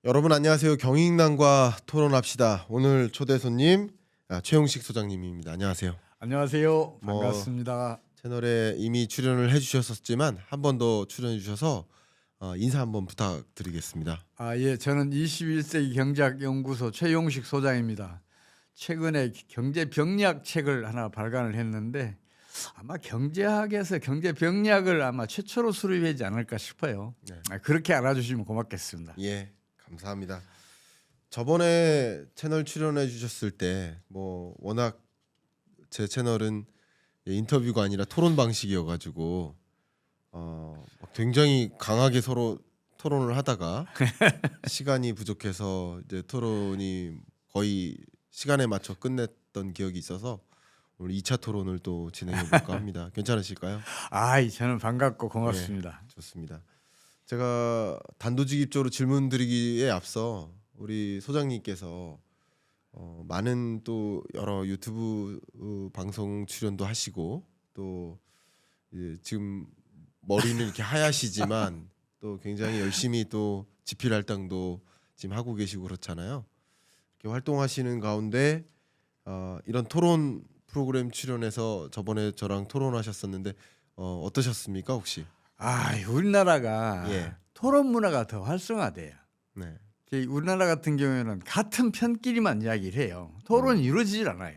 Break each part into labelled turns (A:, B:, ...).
A: 여러분 안녕하세요. 경익남과 토론합시다. 오늘 초대 손님 최용식 소장님입니다. 안녕하세요.
B: 안녕하세요. 반갑습니다.
A: 채널에 이미 출연을 해주셨었지만 한 번 더 출연해 주셔서 인사 한번 부탁드리겠습니다.
B: 예, 저는 21세기 경제학연구소 최용식 소장입니다. 최근에 경제병리학 책을 하나 발간을 했는데 아마 경제학에서 경제병리학을 아마 최초로 수립하지 않을까 싶어요.
A: 네.
B: 그렇게 알아주시면 고맙겠습니다.
A: 예, 감사합니다. 저번에 채널 출연해 주셨을 때 뭐 워낙 제 채널은 인터뷰가 아니라 토론 방식이어가지고 굉장히 강하게 서로 토론을 하다가 시간이 부족해서 이제 토론이 거의 시간에 맞춰 끝냈던 기억이 있어서 오늘 2차 토론을 또 진행해 볼까 합니다. 괜찮으실까요?
B: 저는 반갑고 고맙습니다.
A: 좋습니다. 제가 단도직입적으로 질문 드리기에 앞서 우리 소장님께서 많은 또 여러 유튜브 방송 출연도 하시고 또 지금 머리는 이렇게 하얗시지만 또 굉장히 열심히 또 지필 할당도 지금 하고 계시고 그렇잖아요. 이렇게 활동하시는 가운데 이런 토론 프로그램 출연해서 저번에 저랑 토론하셨었는데 어떠셨습니까 혹시?
B: 우리나라가
A: 예.
B: 토론 문화가 더 활성화돼요.
A: 네.
B: 우리나라 같은 경우에는 같은 편끼리만 이야기를 해요. 토론이 이루어지질 않아요.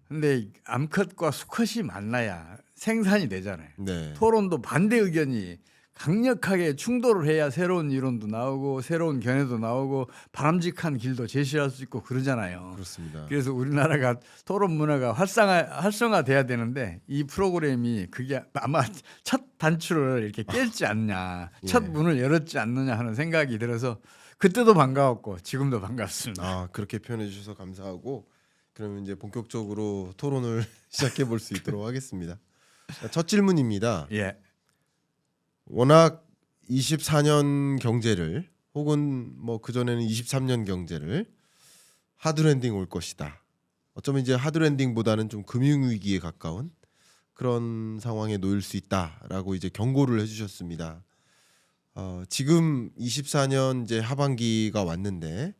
B: 근데 암컷과 수컷이 만나야 생산이 되잖아요.
A: 네.
B: 토론도 반대 의견이 강력하게 충돌을 해야 새로운 이론도 나오고 새로운 견해도 나오고 바람직한 길도 제시할 수 있고 그러잖아요.
A: 그렇습니다.
B: 그래서 우리나라가 토론 문화가 활성화돼야 되는데 이 프로그램이 그게 아마 첫 단추를 이렇게 깰지 않냐, 첫
A: 예.
B: 문을 열었지 않느냐 하는 생각이 들어서 그때도 반가웠고 지금도 반갑습니다.
A: 그렇게 표현해 주셔서 감사하고 그러면 이제 본격적으로 토론을 시작해 볼 수 있도록 하겠습니다. 첫 질문입니다.
B: 예.
A: 워낙 24년 경제를 혹은 뭐 그전에는 23년 경제를 하드랜딩 올 것이다. 어쩌면 이제 하드랜딩보다는 좀 금융위기에 가까운 그런 상황에 놓일 수 있다라고 이제 경고를 해주셨습니다. 지금 24년 이제 하반기가 왔는데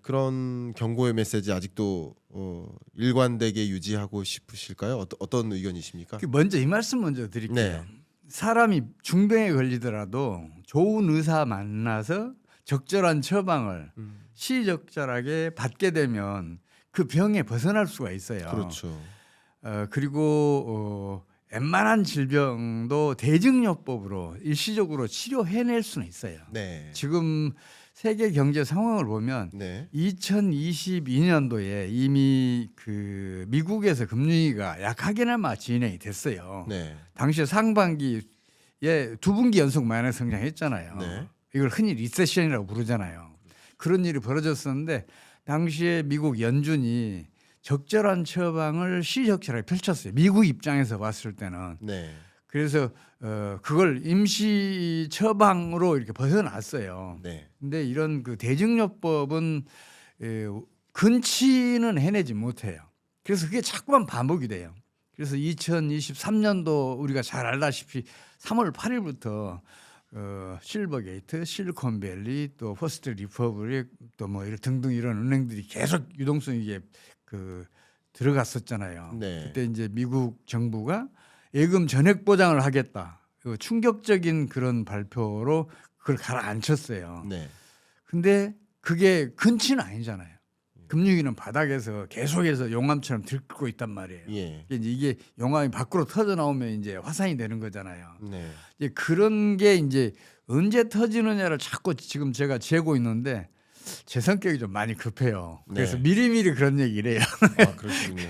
A: 그런 경고의 메시지 아직도 일관되게 유지하고 싶으실까요? 어떤 의견이십니까?
B: 먼저 이 말씀 먼저 드릴게요.
A: 네.
B: 사람이 중병에 걸리더라도 좋은 의사 만나서 적절한 처방을 시적절하게 받게 되면 그 병에 벗어날 수가 있어요.
A: 그렇죠.
B: 그리고 웬만한 질병도 대증요법으로 일시적으로 치료해낼 수는 있어요.
A: 네.
B: 지금 세계 경제 상황을 보면
A: 네.
B: 2022년도에 이미 그 미국에서 금융위기가 약하게나마 진행이 됐어요.
A: 네.
B: 당시에 상반기에 두 분기 연속 마이너스 성장했잖아요.
A: 네.
B: 이걸 흔히 리세션이라고 부르잖아요. 그런 일이 벌어졌었는데 당시에 미국 연준이 적절한 처방을 시적절하게 펼쳤어요. 미국 입장에서 봤을 때는.
A: 네.
B: 그래서 그걸 임시 처방으로 이렇게 벗어났어요.
A: 네.
B: 근데 이런 그 대증요법은 근치는 해내지 못해요. 그래서 그게 자꾸만 반복이 돼요. 그래서 2023년도 우리가 잘 알다시피 3월 8일부터 실버게이트, 실리콘밸리, 또 퍼스트 리퍼블릭, 또 뭐 등등 이런 은행들이 계속 유동성 이게 들어갔었잖아요.
A: 네.
B: 그때 이제 미국 정부가 예금 전액 보장을 하겠다. 충격적인 그런 발표로 그걸 가라앉혔어요.
A: 네.
B: 근데 그게 근치는 아니잖아요. 금융위기는 바닥에서 계속해서 용암처럼 들끓고 있단 말이에요.
A: 예.
B: 이게 용암이 밖으로 터져 나오면 이제 화산이 되는 거잖아요.
A: 네.
B: 이제 그런 게 이제 언제 터지느냐를 자꾸 지금 제가 재고 있는데 제 성격이 좀 많이 급해요. 그래서
A: 네.
B: 미리미리 그런 얘기를 해요.
A: 그러시군요.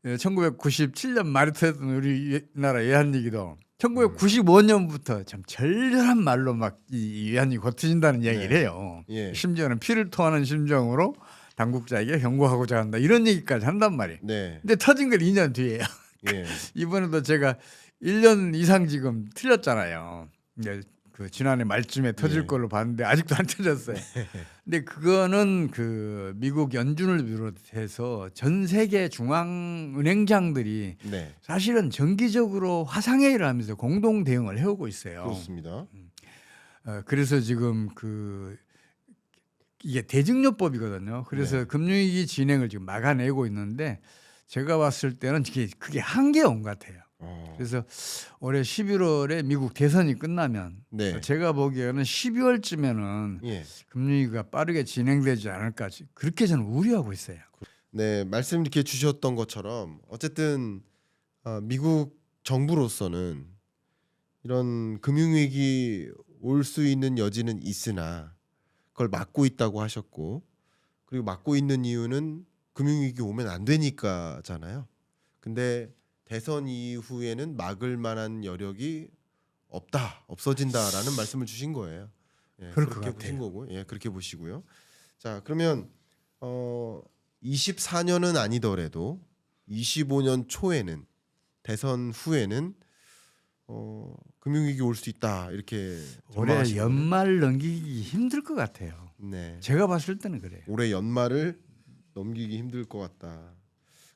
B: 1997년 말에 터졌던 우리나라 외환위기도 1995년부터 참 절절한 말로 막 이 외환위기 곧 터진다는 이야기를 해요.
A: 예.
B: 심지어는 피를 토하는 심정으로 당국자에게 경고하고자 한다 이런 얘기까지 한단 말이에요.
A: 네.
B: 근데 터진 건 2년 뒤에요.
A: 예.
B: 이번에도 제가 1년 이상 지금 틀렸잖아요. 그 지난해 말쯤에 터질
A: 예.
B: 걸로 봤는데 아직도 안 터졌어요. 근데 그거는 그 미국 연준을 비롯해서 전 세계 중앙은행장들이
A: 네.
B: 사실은 정기적으로 화상회의를 하면서 공동 대응을 해오고 있어요.
A: 그렇습니다.
B: 그래서 지금 이게 대증요법이거든요. 그래서
A: 네.
B: 금융위기 진행을 지금 막아내고 있는데 제가 봤을 때는 그게 한계에 온 것 같아요. 그래서 올해 11월에 미국 대선이 끝나면
A: 네.
B: 제가 보기에는 12월쯤에는
A: 예.
B: 금융위기가 빠르게 진행되지 않을까 그렇게 저는 우려하고 있어요.
A: 네, 말씀 이렇게 주셨던 것처럼 어쨌든 미국 정부로서는 이런 금융위기 올 수 있는 여지는 있으나 그걸 막고 있다고 하셨고, 그리고 막고 있는 이유는 금융위기 오면 안 되니까잖아요. 근데 대선 이후에는 막을 만한 여력이 없어진다라는 말씀을 주신 거예요. 예,
B: 그럴 것
A: 그렇게 보신
B: 같아요.
A: 거고, 예, 그렇게 보시고요. 자, 그러면 24년은 아니더라도 25년 초에는, 대선 후에는 금융위기 올 수 있다 이렇게
B: 올해
A: 전망하시는 거예요?
B: 연말 넘기기 힘들 것 같아요.
A: 네.
B: 제가 봤을 때는 그래요.
A: 올해 연말을 넘기기 힘들 것 같다.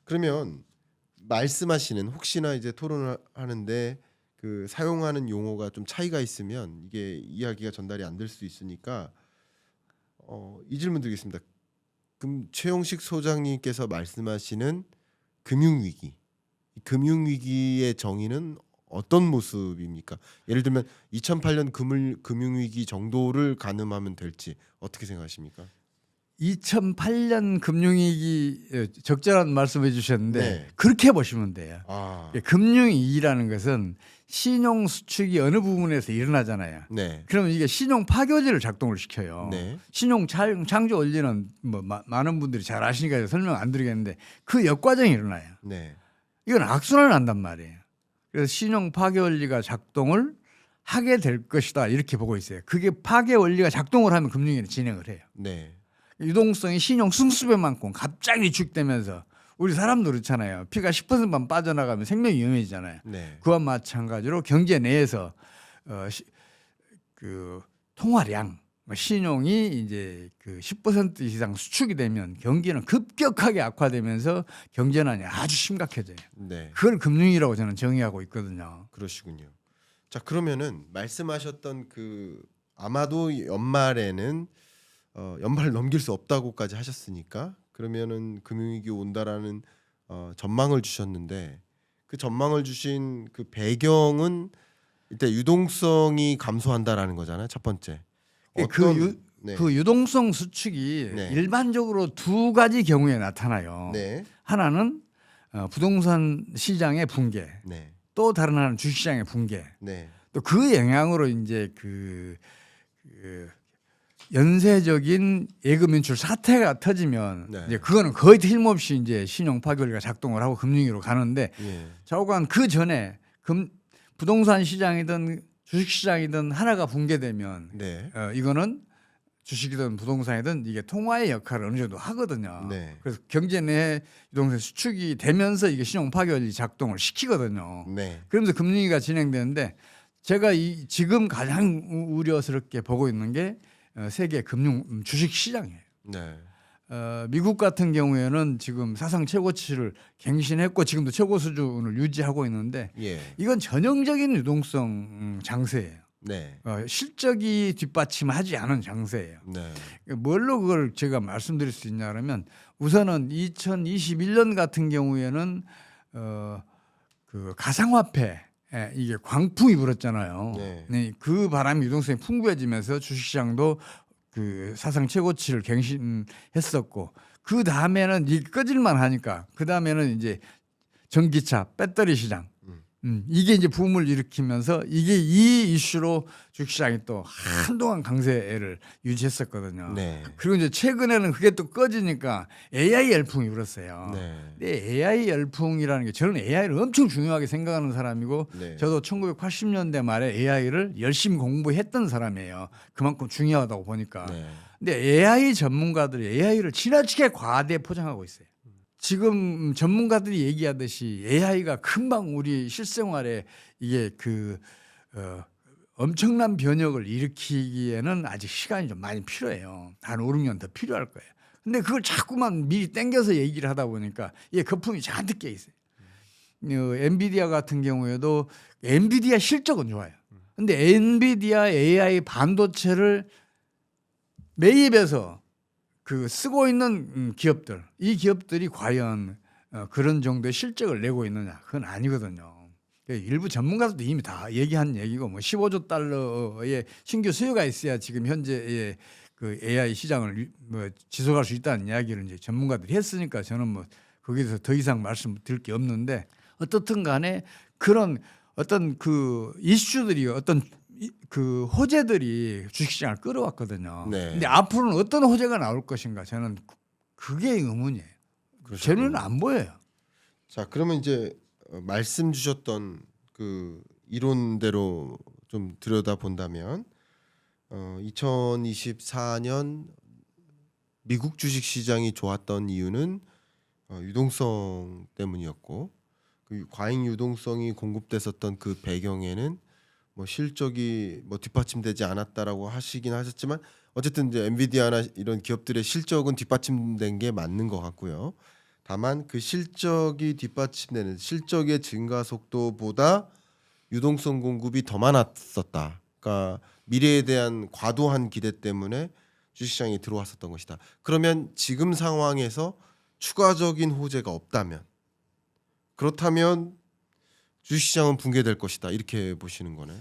A: 그러면 말씀하시는, 혹시나 이제 토론을 하는데 그 사용하는 용어가 좀 차이가 있으면 이게 이야기가 전달이 안 될 수 있으니까 이 질문 드리겠습니다. 그럼 최용식 소장님께서 말씀하시는 금융위기, 이 금융위기의 정의는 어떤 모습입니까? 예를 들면 2008년 금융위기 정도를 가늠하면 될지 어떻게 생각하십니까?
B: 2008년 금융위기 적절한 말씀해 주셨는데
A: 네.
B: 그렇게 보시면 돼요.
A: 아,
B: 금융위기라는 것은 신용 수축이 어느 부분에서 일어나잖아요.
A: 네,
B: 그러면 이게 신용 파괴제를 작동을 시켜요.
A: 네,
B: 신용 창조 원리는 뭐 많은 분들이 잘 아시니까 설명 안 드리겠는데 그 역과정이 일어나요.
A: 네,
B: 이건 악순환을 한단 말이에요. 그래서 신용 파괴 원리가 작동을 하게 될 것이다 이렇게 보고 있어요. 그게 파괴 원리가 작동을 하면 금융위기는 진행을 해요.
A: 네,
B: 유동성이 신용 승수배만큼 갑자기 위축되면서 우리 사람도 그렇잖아요. 피가 10%만 빠져나가면 생명이 위험해지잖아요.
A: 네,
B: 그와 마찬가지로 경제 내에서 그 통화량 신용이 이제 그 10% 이상 수축이 되면 경기는 급격하게 악화되면서 경제난이 아주 심각해져요.
A: 네.
B: 그걸 금융이라고 저는 정의하고 있거든요.
A: 그러시군요. 자, 그러면은 말씀하셨던 그 아마도 연말에는 연말을 넘길 수 없다고까지 하셨으니까, 그러면은 금융위기 온다라는 전망을 주셨는데, 그 전망을 주신 그 배경은 일단 유동성이 감소한다라는 거잖아요. 첫 번째. 네.
B: 그 유동성 수축이
A: 네.
B: 일반적으로 두 가지 경우에 나타나요.
A: 네.
B: 하나는 부동산 시장의 붕괴,
A: 네.
B: 또 다른 하나는 주식시장의 붕괴.
A: 네.
B: 또 그 영향으로 이제 그 연쇄적인 예금 인출 사태가 터지면
A: 네.
B: 이제 그거는 거의 틀림없이 이제 신용 파괴가 작동을 하고 금융위기로 가는데
A: 예.
B: 좌우간 그 전에 부동산 시장이든 주식 시장이든 하나가 붕괴되면
A: 네.
B: 이거는 주식이든 부동산이든 이게 통화의 역할을 어느 정도 하거든요.
A: 네.
B: 그래서 경제 내 유동성 수축이 되면서 이게 신용 파괴 작동을 시키거든요.
A: 네.
B: 그러면서 금융위기가 진행되는데 제가 지금 가장 우려스럽게 보고 있는 게 세계 금융 주식 시장이에요.
A: 네.
B: 미국 같은 경우에는 지금 사상 최고치를 갱신했고 지금도 최고 수준을 유지하고 있는데
A: 예.
B: 이건 전형적인 유동성 장세예요.
A: 네.
B: 실적이 뒷받침하지 않은 장세예요.
A: 네.
B: 뭘로 그걸 제가 말씀드릴 수 있냐 그러면 우선은 2021년 같은 경우에는 그 가상화폐 이게 광풍이 불었잖아요.
A: 네.
B: 그 바람이 유동성이 풍부해지면서 주식시장도 그 사상 최고치를 갱신했었고 그 다음에는 이게 꺼질만 하니까 그 다음에는 이제 전기차, 배터리 시장 이게 이제 붐을 일으키면서 이게 이 이슈로 주식시장이 또 한동안 강세를 유지했었거든요.
A: 네.
B: 그리고 이제 최근에는 그게 또 꺼지니까 AI 열풍이 불었어요.
A: 네.
B: 근데 AI 열풍이라는 게 저는 AI를 엄청 중요하게 생각하는 사람이고
A: 네.
B: 저도 1980년대 말에 AI를 열심히 공부했던 사람이에요. 그만큼 중요하다고 보니까.
A: 네.
B: 근데 AI 전문가들이 AI를 지나치게 과대 포장하고 있어요. 지금 전문가들이 얘기하듯이 AI가 금방 우리 실생활에 이게 엄청난 변혁을 일으키기에는 아직 시간이 좀 많이 필요해요. 한 5, 6년 더 필요할 거예요. 근데 그걸 자꾸만 미리 땡겨서 얘기를 하다 보니까 이게 거품이 잔뜩 껴 있어요. 엔비디아 같은 경우에도 엔비디아 실적은 좋아요. 근데 엔비디아 AI 반도체를 매입해서 그 쓰고 있는 기업들, 이 기업들이 과연 그런 정도의 실적을 내고 있느냐? 그건 아니거든요. 일부 전문가들도 이미 다 얘기한 얘기고 뭐 15조 달러의 신규 수요가 있어야 지금 현재의 그 AI 시장을 뭐 지속할 수 있다는 이야기를 이제 전문가들이 했으니까 저는 뭐 거기서 더 이상 말씀드릴 게 없는데 어떻든 간에 그런 어떤 그 이슈들이 어떤 그 호재들이 주식시장을 끌어왔거든요.
A: 네.
B: 근데 앞으로는 어떤 호재가 나올 것인가 저는 그게 의문이에요. 저는 안 보여요.
A: 자, 그러면 이제 말씀 주셨던 그 이론대로 좀 들여다 본다면 2024년 미국 주식 시장이 좋았던 이유는 유동성 때문이었고 그 과잉 유동성이 공급됐었던 그 배경에는 뭐 실적이 뭐 뒷받침되지 않았다라고 하시긴 하셨지만 어쨌든 이제 엔비디아나 이런 기업들의 실적은 뒷받침된 게 맞는 것 같고요. 다만 그 실적이 뒷받침되는 실적의 증가 속도보다 유동성 공급이 더 많았었다. 그러니까 미래에 대한 과도한 기대 때문에 주식시장에 들어왔었던 것이다. 그러면 지금 상황에서 추가적인 호재가 없다면 그렇다면 주식시장은 붕괴될 것이다. 이렇게 보시는 거네요.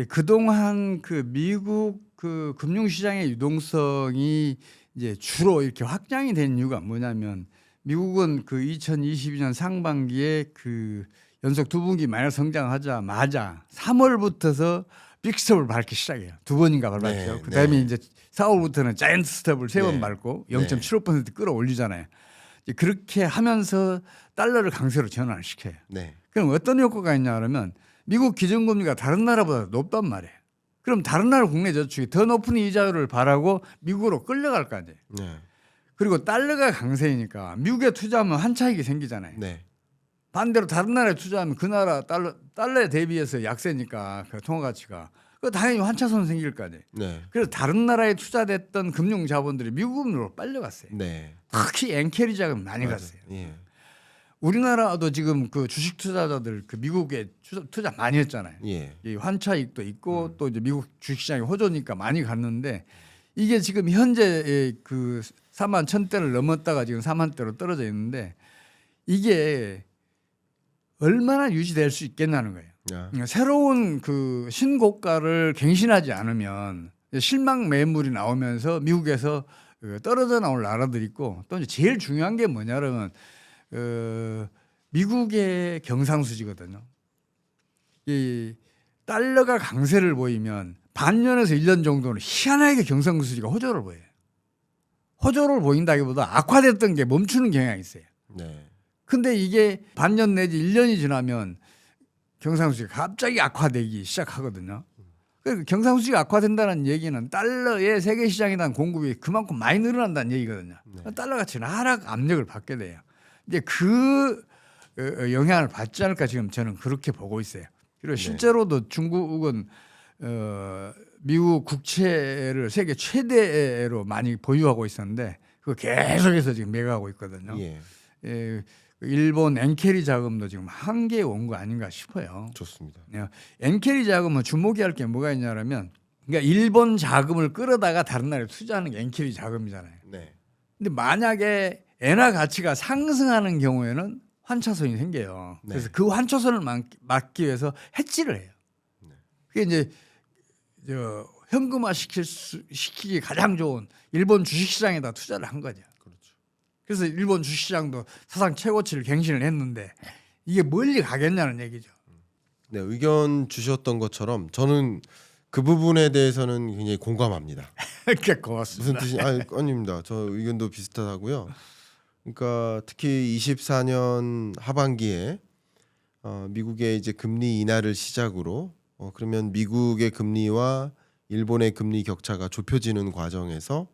B: 그동안 그 미국 그 금융시장의 유동성이 이제 주로 이렇게 확장이 된 이유가 뭐냐면 미국은 그 2022년 상반기에 그 연속 두 분기 마이너스 성장하자마자 3월부터서 빅스톱을 밟기 시작해요. 두 번인가 밟았죠.
A: 네,
B: 그다음에
A: 네.
B: 이제 4월부터는 자이언트 스톱을 세 번
A: 네.
B: 밟고 0.75% 끌어올리잖아요. 이제 그렇게 하면서 달러를 강세로 전환을 시켜요.
A: 네.
B: 그럼 어떤 효과가 있냐 그러면 미국 기준금리가 다른 나라보다 높단 말이에요. 그럼 다른 나라 국내 저축이 더 높은 이자율을 바라고 미국으로 끌려갈 거 아니에요.
A: 네.
B: 그리고 달러가 강세이니까 미국에 투자하면 환차익이 생기잖아요.
A: 네.
B: 반대로 다른 나라에 투자하면 그 나라 달러에 대비해서 약세니까 그 통화 가치가 그 당연히 환차손 생길 거 아니에요.
A: 네.
B: 그래서 다른 나라에 투자됐던 금융 자본들이 미국으로 빨려갔어요.
A: 네.
B: 특히 엔캐리 자금 많이
A: 맞아요.
B: 갔어요.
A: 예.
B: 우리나라도 지금 그 주식 투자자들 그 미국에 투자 많이 했잖아요.
A: 예.
B: 이 환차익도 있고 또 이제 미국 주식시장이 호조니까 많이 갔는데 이게 지금 현재 그 4만 1,000대를 넘었다가 지금 4만 대로 떨어져 있는데 이게 얼마나 유지될 수 있겠냐는 거예요.
A: 야.
B: 새로운 그 신고가를 갱신하지 않으면 실망 매물이 나오면서 미국에서 떨어져 나올 나라들이 있고 또 이제 제일 중요한 게 뭐냐면 미국의 경상수지거든요. 이 달러가 강세를 보이면 반년에서 1년 정도는 희한하게 경상수지가 호조를 보여요. 호조를 보인다기보다 악화됐던 게 멈추는 경향이 있어요.
A: 네.
B: 근데 이게 반년 내지 1년이 지나면 경상수지가 갑자기 악화되기 시작하거든요. 그러니까 경상수지가 악화된다는 얘기는 달러의 세계 시장에 대한 공급이 그만큼 많이 늘어난다는 얘기거든요.
A: 네.
B: 달러 가치는 하락 압력을 받게 돼요. 이제 그 영향을 받지 않을까 지금 저는 그렇게 보고 있어요. 그리고
A: 네.
B: 실제로도 중국은 미국 국채를 세계 최대로 많이 보유하고 있었는데 그거 계속해서 지금 매각하고 있거든요.
A: 예.
B: 일본 엔캐리 자금도 지금 한계에 온 거 아닌가 싶어요.
A: 좋습니다.
B: 엔캐리 자금은 주목해야 할 게 뭐가 있냐면 그러니까 일본 자금을 끌어다가 다른 나라에 투자하는 게 엔캐리 자금이잖아요.
A: 네.
B: 근데 만약에 엔화 가치가 상승하는 경우에는 환차손이 생겨요.
A: 네.
B: 그래서 그 환차손을 막기 위해서 해지를 해요. 그게 이제 현금화 시키기 가장 좋은 일본 주식시장에다 투자를 한 거죠.
A: 그렇죠.
B: 그래서 일본 주식시장도 사상 최고치를 갱신을 했는데 이게 멀리 가겠냐는 얘기죠.
A: 네, 의견 주셨던 것처럼 저는 그 부분에 대해서는 굉장히 공감합니다.
B: 그러니까 고맙습니다.
A: 무슨 뜻이 아닙니다. 저 의견도 비슷하고요. 그러니까 특히 24년 하반기에 미국의 이제 금리 인하를 시작으로 그러면 미국의 금리와 일본의 금리 격차가 좁혀지는 과정에서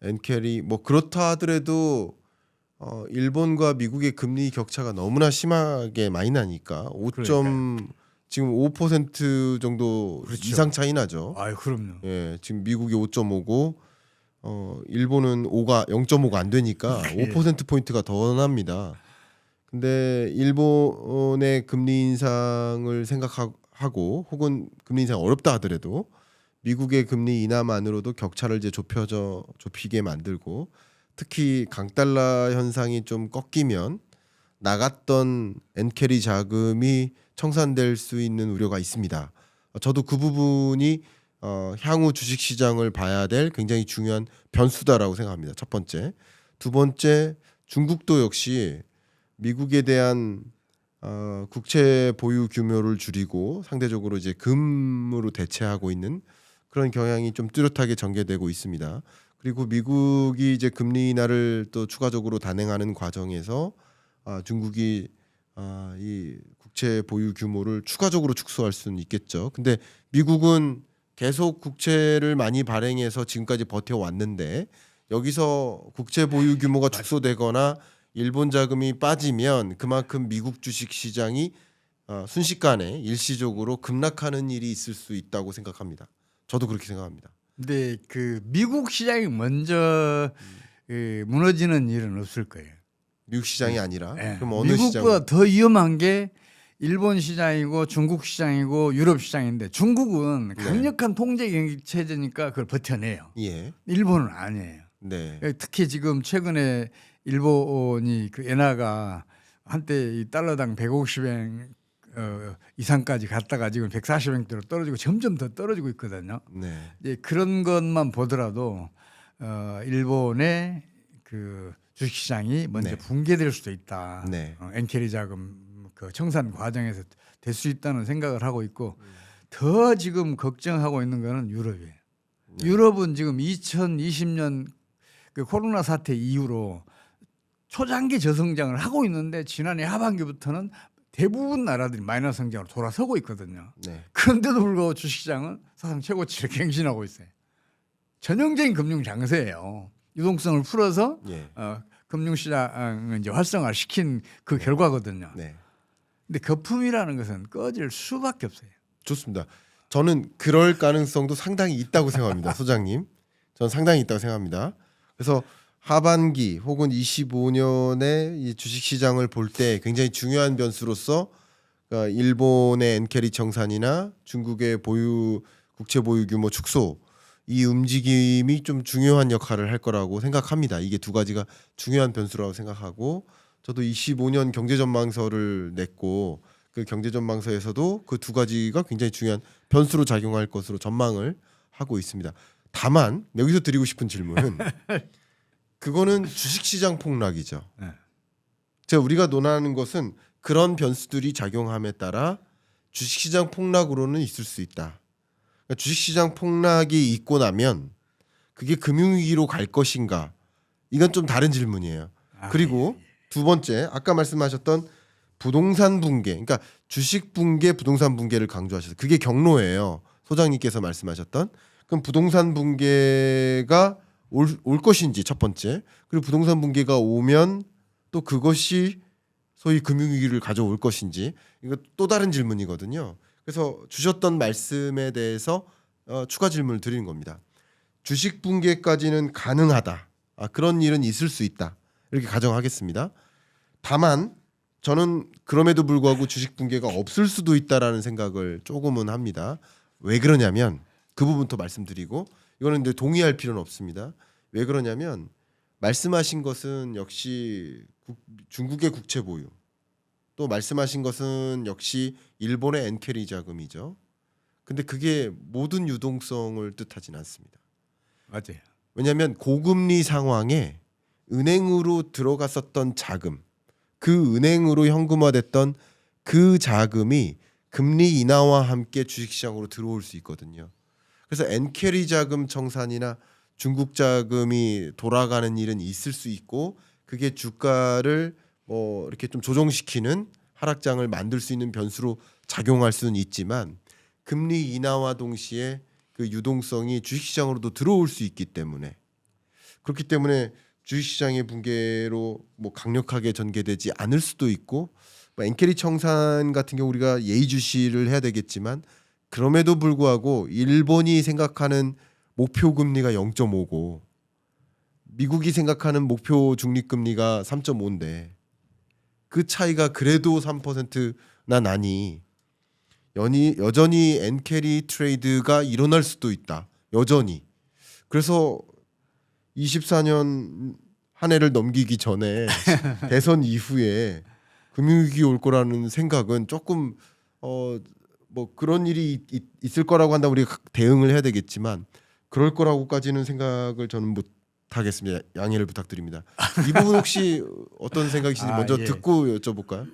A: 엔캐리 뭐 그렇다 하더라도 일본과 미국의 금리 격차가 너무나 심하게 많이 나니까 5. 지금 5% 정도
B: 그렇죠.
A: 이상 차이 나죠.
B: 아유 그럼요.
A: 예, 지금 미국이 5.5고 일본은 0.5가 안 되니까
B: 예.
A: 5% 포인트가 더 납니다. 근데 일본의 금리 인상을 생각하고 하고 혹은 금리 인상이 어렵다 하더라도 미국의 금리 인하만으로도 격차를 이제 좁히게 만들고 특히 강달러 현상이 좀 꺾이면 나갔던 엔캐리 자금이 청산될 수 있는 우려가 있습니다. 저도 그 부분이 향후 주식 시장을 봐야 될 굉장히 중요한 변수다라고 생각합니다. 첫 번째, 두 번째 중국도 역시 미국에 대한 국채 보유 규모를 줄이고 상대적으로 이제 금으로 대체하고 있는 그런 경향이 좀 뚜렷하게 전개되고 있습니다. 그리고 미국이 이제 금리 인하를 또 추가적으로 단행하는 과정에서 중국이 이 국채 보유 규모를 추가적으로 축소할 수는 있겠죠. 근데 미국은 계속 국채를 많이 발행해서 지금까지 버텨왔는데 여기서 국채 보유 규모가 축소되거나 일본 자금이 빠지면 그만큼 미국 주식 시장이 순식간에 일시적으로 급락하는 일이 있을 수 있다고 생각합니다. 저도 그렇게 생각합니다.
B: 근데 그 미국 시장이 먼저 무너지는 일은 없을 거예요.
A: 미국 시장이 아니라
B: 예.
A: 그럼 어느
B: 미국보다
A: 시장?
B: 더 위험한 게 일본 시장이고 중국 시장이고 유럽 시장인데 중국은
A: 네.
B: 강력한 통제 경기 체제니까 그걸 버텨내요.
A: 예,
B: 일본은 아니에요.
A: 네,
B: 특히 지금 최근에 일본이 그 엔화가 한때 이 달러당 150엔 이상까지 갔다가 지금 140엔대로 떨어지고 점점 더 떨어지고 있거든요.
A: 네,
B: 이제 그런 것만 보더라도 일본의 그 주식시장이 먼저
A: 네.
B: 붕괴될 수도 있다.
A: 네.
B: 엔캐리 자금 그 청산 과정에서 될 수 있다는 생각을 하고 있고 더 지금 걱정하고 있는 거는 유럽이에요.
A: 네.
B: 유럽은 지금 2020년 그 코로나 사태 이후로 초장기 저성장을 하고 있는데 지난해 하반기부터는 대부분 나라들이 마이너스 성장으로 돌아서고 있거든요.
A: 네.
B: 그런데도 불구하고 주식시장은 사상 최고치를 갱신하고 있어요. 전형적인 금융 장세예요. 유동성을 풀어서
A: 예.
B: 금융시장을 이제 활성화를 시킨 그 결과거든요.
A: 네.
B: 근데 거품이라는 것은 꺼질 수밖에 없어요.
A: 좋습니다. 저는 그럴 가능성도 상당히 있다고 생각합니다, 소장님. 저는 상당히 있다고 생각합니다. 그래서 하반기 혹은 25년에 이 주식 시장을 볼 때 굉장히 중요한 변수로서 일본의 엔캐리 청산이나 중국의 국채 보유 규모 축소 이 움직임이 좀 중요한 역할을 할 거라고 생각합니다. 이게 두 가지가 중요한 변수라고 생각하고 저도 25년 경제 전망서를 냈고 그 경제 전망서에서도 그 두 가지가 굉장히 중요한 변수로 작용할 것으로 전망을 하고 있습니다. 다만 여기서 드리고 싶은 질문은 그거는 주식시장 폭락이죠.
B: 네.
A: 제가 우리가 논하는 것은 그런 변수들이 작용함에 따라 주식시장 폭락으로는 있을 수 있다. 그러니까 주식시장 폭락이 있고 나면 그게 금융위기로 갈 것인가? 이건 좀 다른 질문이에요. 그리고 두 번째 아까 말씀하셨던 부동산 붕괴, 그러니까 주식 붕괴, 부동산 붕괴를 강조하셔서 그게 경로예요. 소장님께서 말씀하셨던 그럼 부동산 붕괴가 올 것인지 첫 번째 그리고 부동산 붕괴가 오면 또 그것이 소위 금융위기를 가져올 것인지 이거 또 다른 질문이거든요. 그래서 주셨던 말씀에 대해서 추가 질문을 드리는 겁니다. 주식 붕괴까지는 가능하다. 그런 일은 있을 수 있다. 이렇게 가정하겠습니다. 다만 저는 그럼에도 불구하고 주식 붕괴가 없을 수도 있다라는 생각을 조금은 합니다. 왜 그러냐면 그 부분부터 말씀드리고 이거는 이제 동의할 필요는 없습니다. 왜 그러냐면 말씀하신 것은 역시 중국의 국채 보유 또 말씀하신 것은 역시 일본의 엔캐리 자금이죠. 근데 그게 모든 유동성을 뜻하진 않습니다.
B: 맞아요.
A: 왜냐하면 고금리 상황에 은행으로 들어갔었던 자금 그 은행으로 현금화됐던 그 자금이 금리 인하와 함께 주식시장으로 들어올 수 있거든요. 그래서 엔캐리 자금 청산이나 중국 자금이 돌아가는 일은 있을 수 있고 그게 주가를 이렇게 좀 조정시키는 하락장을 만들 수 있는 변수로 작용할 수는 있지만 금리 인하와 동시에 그 유동성이 주식시장으로도 들어올 수 있기 때문에 그렇기 때문에 주식시장의 붕괴로 강력하게 전개되지 않을 수도 있고 엔캐리 청산 같은 경우 우리가 예의주시를 해야 되겠지만 그럼에도 불구하고 일본이 생각하는 목표 금리가 0.5고 미국이 생각하는 목표 중립금리가 3.5인데 그 차이가 그래도 3%나 나니 여전히 엔캐리 트레이드가 일어날 수도 있다. 여전히. 그래서 24년 한 해를 넘기기 전에 대선 이후에 금융위기 올 거라는 생각은 조금 뭐 그런 일이 있을 거라고 한다면 우리가 대응을 해야 되겠지만 그럴 거라고까지는 생각을 저는 못 하겠습니다. 양해를 부탁드립니다. 이 부분 혹시 어떤 생각이신지 먼저
B: 예.
A: 듣고 여쭤볼까요?